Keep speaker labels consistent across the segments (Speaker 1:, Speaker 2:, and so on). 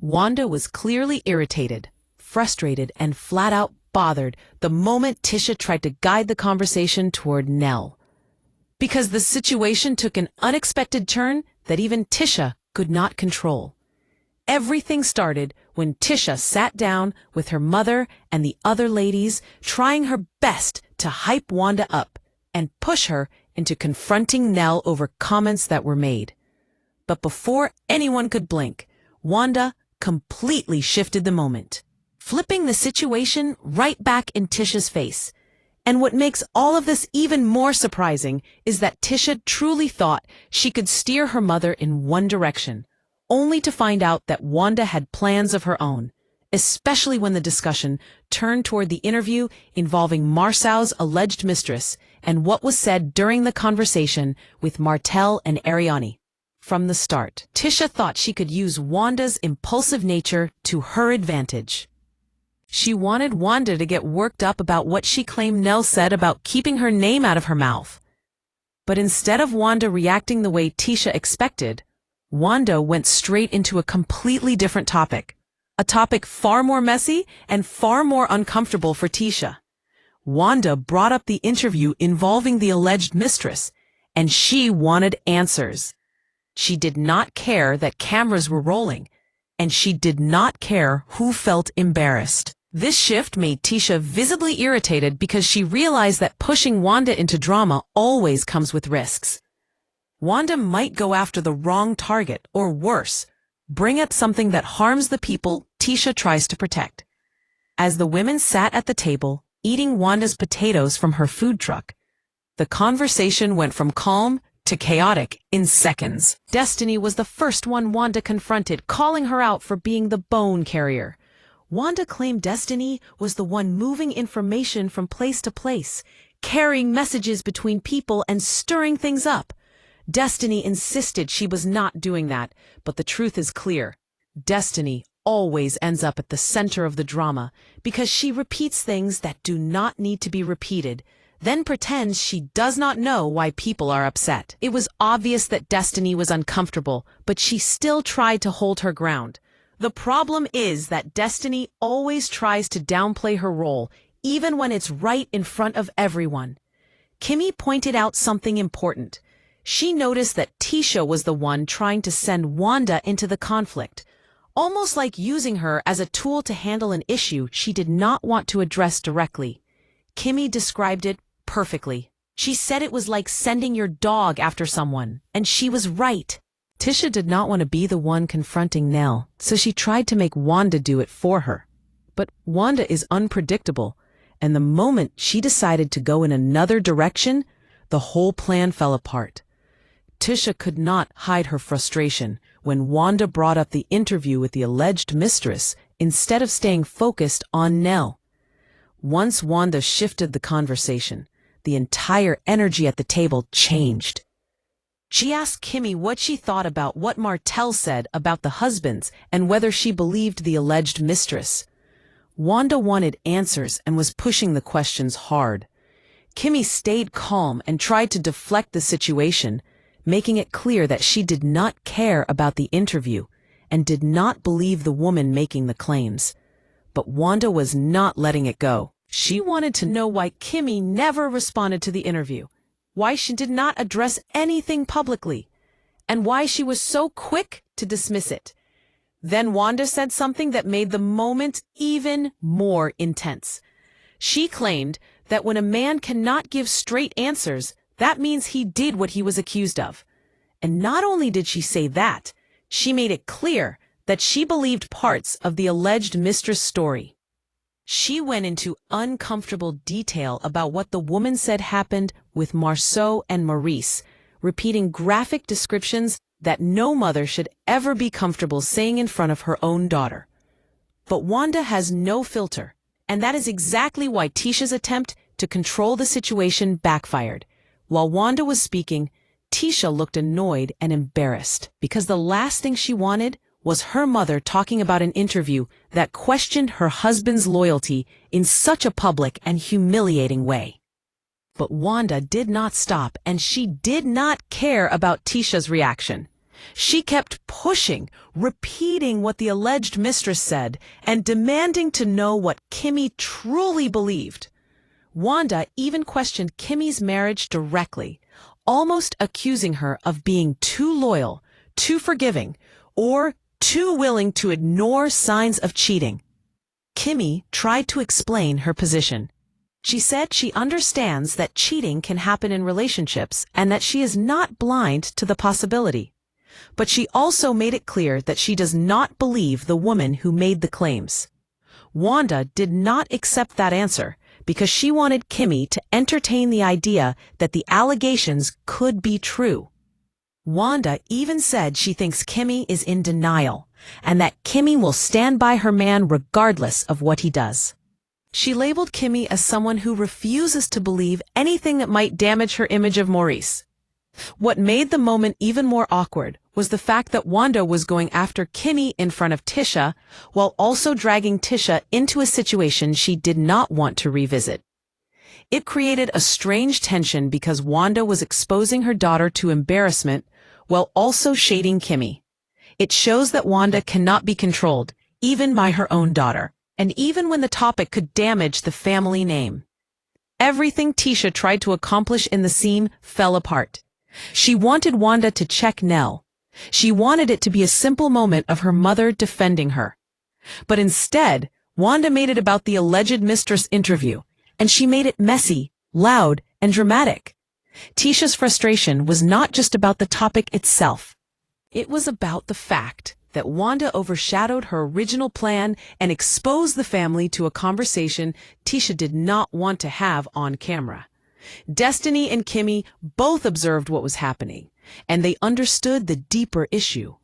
Speaker 1: Wanda was clearly irritated, frustrated, and flat-out bothered the moment Tisha tried to guide the conversation toward Nell. Because the situation took an unexpected turn that even Tisha could not control. Everything started when Tisha sat down with her mother and the other ladies, trying her best to hype Wanda up and push her into confronting Nell over comments that were made. But before anyone could blink, Wanda completely shifted the moment, flipping the situation right back in Tisha's face. And what makes all of this even more surprising is that Tisha truly thought she could steer her mother in one direction, only to find out that Wanda had plans of her own, especially when the discussion turned toward the interview involving Marsau's alleged mistress and what was said during the conversation with Martell and Ariani. From the start, Tisha thought she could use Wanda's impulsive nature to her advantage. She wanted Wanda to get worked up about what she claimed Nell said about keeping her name out of her mouth. But instead of Wanda reacting the way Tisha expected, Wanda went straight into a completely different topic. A topic far more messy and far more uncomfortable for Tisha. Wanda brought up the interview involving the alleged mistress, and she wanted answers. She did not care that cameras were rolling, and she did not care who felt embarrassed. This shift made Tisha visibly irritated because she realized that pushing Wanda into drama always comes with risks. Wanda might go after the wrong target, or worse, bring up something that harms the people Tisha tries to protect. As the women sat at the table, eating Wanda's potatoes from her food truck, the conversation went from calm to chaotic in seconds. Destiny was the first one Wanda confronted, calling her out for being the bone carrier. Wanda claimed Destiny was the one moving information from place to place, carrying messages between people and stirring things up. Destiny insisted she was not doing that, but the truth is clear. Destiny always ends up at the center of the drama because she repeats things that do not need to be repeated, then pretends she does not know why people are upset. It was obvious that Destiny was uncomfortable, but she still tried to hold her ground. The problem is that Destiny always tries to downplay her role, even when it's right in front of everyone. Kimmy pointed out something important. She noticed that Tisha was the one trying to send Wanda into the conflict, almost like using her as a tool to handle an issue she did not want to address directly. Kimmy described it perfectly. She said it was like sending your dog after someone, and she was right. Tisha did not want to be the one confronting Nell, so she tried to make Wanda do it for her. But Wanda is unpredictable, and the moment she decided to go in another direction, the whole plan fell apart. Tisha could not hide her frustration when Wanda brought up the interview with the alleged mistress instead of staying focused on Nell. Once Wanda shifted the conversation, the entire energy at the table changed. She asked Kimmy what she thought about what Martell said about the husbands and whether she believed the alleged mistress. Wanda wanted answers and was pushing the questions hard. Kimmy stayed calm and tried to deflect the situation, making it clear that she did not care about the interview and did not believe the woman making the claims. But Wanda was not letting it go. She wanted to know why Kimmy never responded to the interview, why she did not address anything publicly, and why she was so quick to dismiss it. Then Wanda said something that made the moment even more intense. She claimed that when a man cannot give straight answers, that means he did what he was accused of. And not only did she say that, she made it clear that she believed parts of the alleged mistress story. She went into uncomfortable detail about what the woman said happened with Marsau and Maurice, repeating graphic descriptions that no mother should ever be comfortable saying in front of her own daughter. But Wanda has no filter, and that is exactly why Tisha's attempt to control the situation backfired. While Wanda was speaking, Tisha looked annoyed and embarrassed because the last thing she wanted was her mother talking about an interview that questioned her husband's loyalty in such a public and humiliating way. But Wanda did not stop, and she did not care about Tisha's reaction. She kept pushing, repeating what the alleged mistress said, and demanding to know what Kimmy truly believed. Wanda even questioned Kimmy's marriage directly, almost accusing her of being too loyal, too forgiving, or too willing to ignore signs of cheating. Kimmy tried to explain her position. She said she understands that cheating can happen in relationships and that she is not blind to the possibility. But she also made it clear that she does not believe the woman who made the claims. Wanda did not accept that answer because she wanted Kimmy to entertain the idea that the allegations could be true. Wanda even said she thinks Kimmy is in denial and that Kimmy will stand by her man regardless of what he does. She labeled Kimmy as someone who refuses to believe anything that might damage her image of Maurice. What made the moment even more awkward was the fact that Wanda was going after Kimmy in front of Tisha, while also dragging Tisha into a situation she did not want to revisit. It created a strange tension because Wanda was exposing her daughter to embarrassment while also shading Kimmy. It shows that Wanda cannot be controlled, even by her own daughter, and even when the topic could damage the family name. Everything Tisha tried to accomplish in the scene fell apart. She wanted Wanda to check Nell. She wanted it to be a simple moment of her mother defending her. But instead, Wanda made it about the alleged mistress interview, and she made it messy, loud, and dramatic. Tisha's frustration was not just about the topic itself. It was about the fact that Wanda overshadowed her original plan and exposed the family to a conversation Tisha did not want to have on camera. Destiny and Kimmy both observed what was happening, and they understood the deeper issue.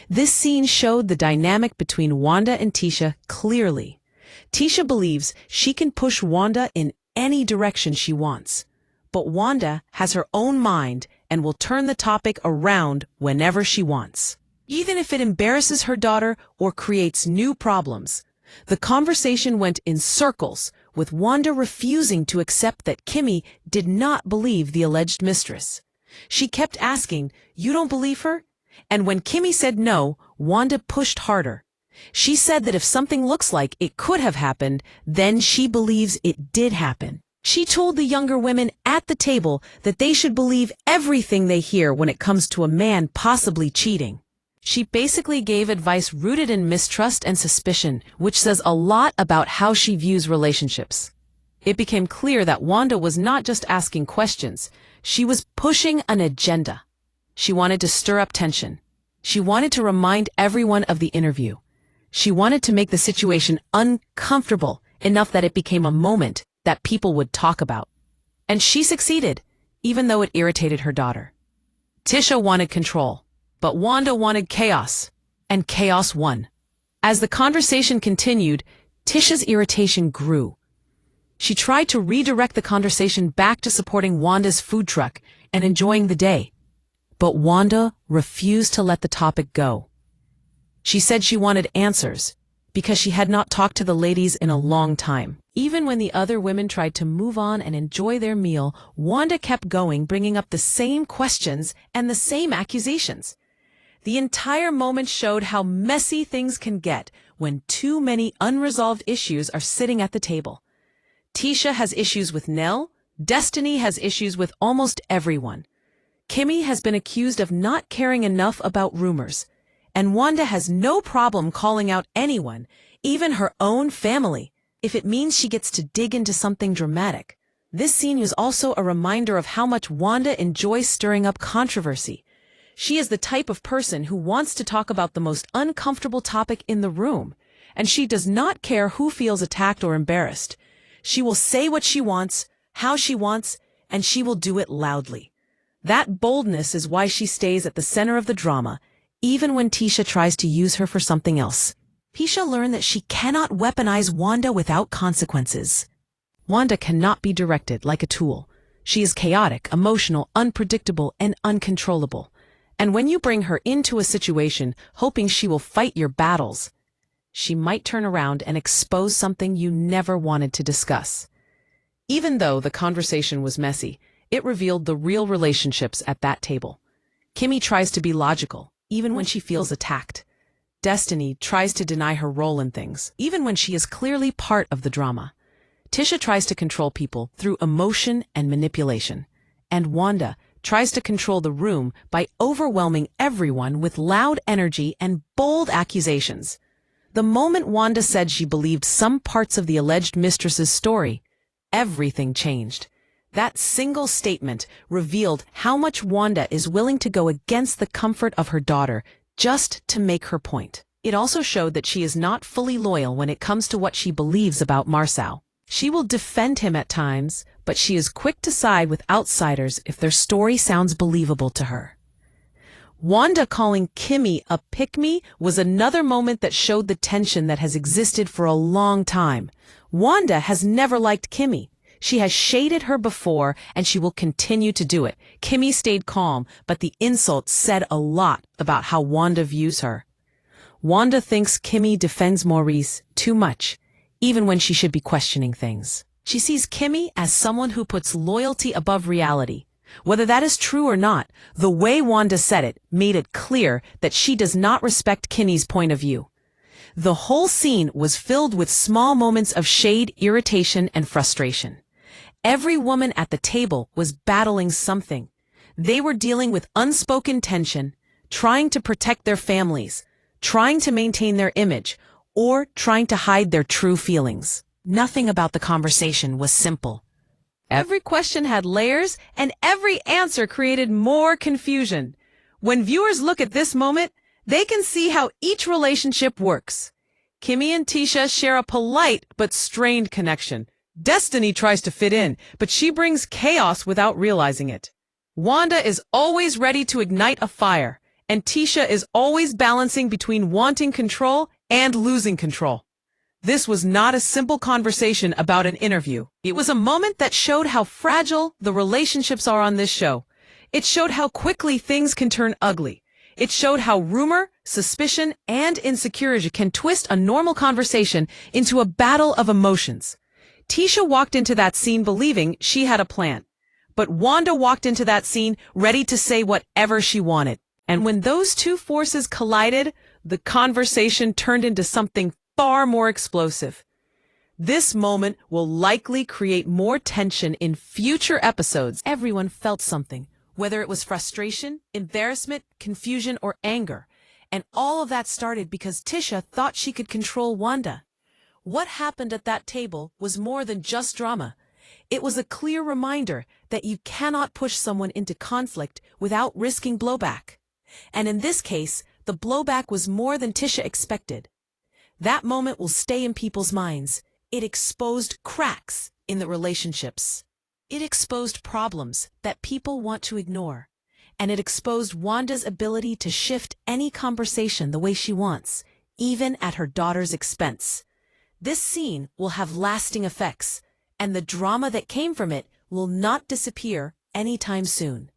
Speaker 1: This scene showed the dynamic between Wanda and Tisha clearly. Tisha believes she can push Wanda in any direction she wants, but Wanda has her own mind and will turn the topic around whenever she wants, even if it embarrasses her daughter or creates new problems. The conversation went in circles, with Wanda refusing to accept that Kimmy did not believe the alleged mistress. She kept asking, "You don't believe her?" And when Kimmy said no, Wanda pushed harder. She said that if something looks like it could have happened, then she believes it did happen. She told the younger women at the table that they should believe everything they hear when it comes to a man possibly cheating. She basically gave advice rooted in mistrust and suspicion, which says a lot about how she views relationships. It became clear that Wanda was not just asking questions. She was pushing an agenda. She wanted to stir up tension. She wanted to remind everyone of the interview. She wanted to make the situation uncomfortable enough that it became a moment that people would talk about. And she succeeded, even though it irritated her daughter. Tisha wanted control, but Wanda wanted chaos, and chaos won. As the conversation continued, Tisha's irritation grew. She tried to redirect the conversation back to supporting Wanda's food truck and enjoying the day. But Wanda refused to let the topic go. She said she wanted answers because she had not talked to the ladies in a long time. Even when the other women tried to move on and enjoy their meal, Wanda kept going, bringing up the same questions and the same accusations. The entire moment showed how messy things can get when too many unresolved issues are sitting at the table. Tisha has issues with Nell. Destiny has issues with almost everyone. Kimmy has been accused of not caring enough about rumors. And Wanda has no problem calling out anyone, even her own family, if it means she gets to dig into something dramatic. This scene was also a reminder of how much Wanda enjoys stirring up controversy. She is the type of person who wants to talk about the most uncomfortable topic in the room, and she does not care who feels attacked or embarrassed. She will say what she wants, how she wants, and she will do it loudly. That boldness is why she stays at the center of the drama, even when Tisha tries to use her for something else. Tisha learned that she cannot weaponize Wanda without consequences. Wanda cannot be directed like a tool. She is chaotic, emotional, unpredictable, and uncontrollable. And when you bring her into a situation hoping she will fight your battles, she might turn around and expose something you never wanted to discuss. Even though the conversation was messy, it revealed the real relationships at that table. Kimmy tries to be logical, even when she feels attacked. Destiny tries to deny her role in things, even when she is clearly part of the drama. Tisha tries to control people through emotion and manipulation. And Wanda tries to control the room by overwhelming everyone with loud energy and bold accusations. The moment Wanda said she believed some parts of the alleged mistress's story, everything changed. That single statement revealed how much Wanda is willing to go against the comfort of her daughter just to make her point. It also showed that she is not fully loyal when it comes to what she believes about Marsau. She will defend him at times, but she is quick to side with outsiders if their story sounds believable to her. Wanda calling Kimmy a pick-me was another moment that showed the tension that has existed for a long time. Wanda has never liked Kimmy. She has shaded her before, and she will continue to do it. Kimmy stayed calm, but the insults said a lot about how Wanda views her. Wanda thinks Kimmy defends Maurice too much, even when she should be questioning things. She sees Kimmy as someone who puts loyalty above reality. Whether that is true or not, the way Wanda said it made it clear that she does not respect Kimmy's point of view. The whole scene was filled with small moments of shade, irritation, and frustration. Every woman at the table was battling something. They were dealing with unspoken tension, trying to protect their families, trying to maintain their image, or trying to hide their true feelings. Nothing about the conversation was simple. Every question had layers, and every answer created more confusion. When viewers look at this moment, they can see how each relationship works. Kimmy and Tisha share a polite but strained connection. Destiny tries to fit in, but she brings chaos without realizing it. Wanda is always ready to ignite a fire, and Tisha is always balancing between wanting control and losing control. This was not a simple conversation about an interview. It was a moment that showed how fragile the relationships are on this show. It showed how quickly things can turn ugly. It showed how rumor, suspicion, and insecurity can twist a normal conversation into a battle of emotions. Tisha walked into that scene believing she had a plan, but Wanda walked into that scene ready to say whatever she wanted. And when those two forces collided, the conversation turned into something far more explosive. This moment will likely create more tension in future episodes. Everyone felt something, whether it was frustration, embarrassment, confusion, or anger. And all of that started because Tisha thought she could control Wanda. What happened at that table was more than just drama. It was a clear reminder that you cannot push someone into conflict without risking blowback. And in this case, the blowback was more than Tisha expected. That moment will stay in people's minds. It exposed cracks in the relationships. It exposed problems that people want to ignore. And it exposed Wanda's ability to shift any conversation the way she wants, even at her daughter's expense. This scene will have lasting effects, and the drama that came from it will not disappear anytime soon.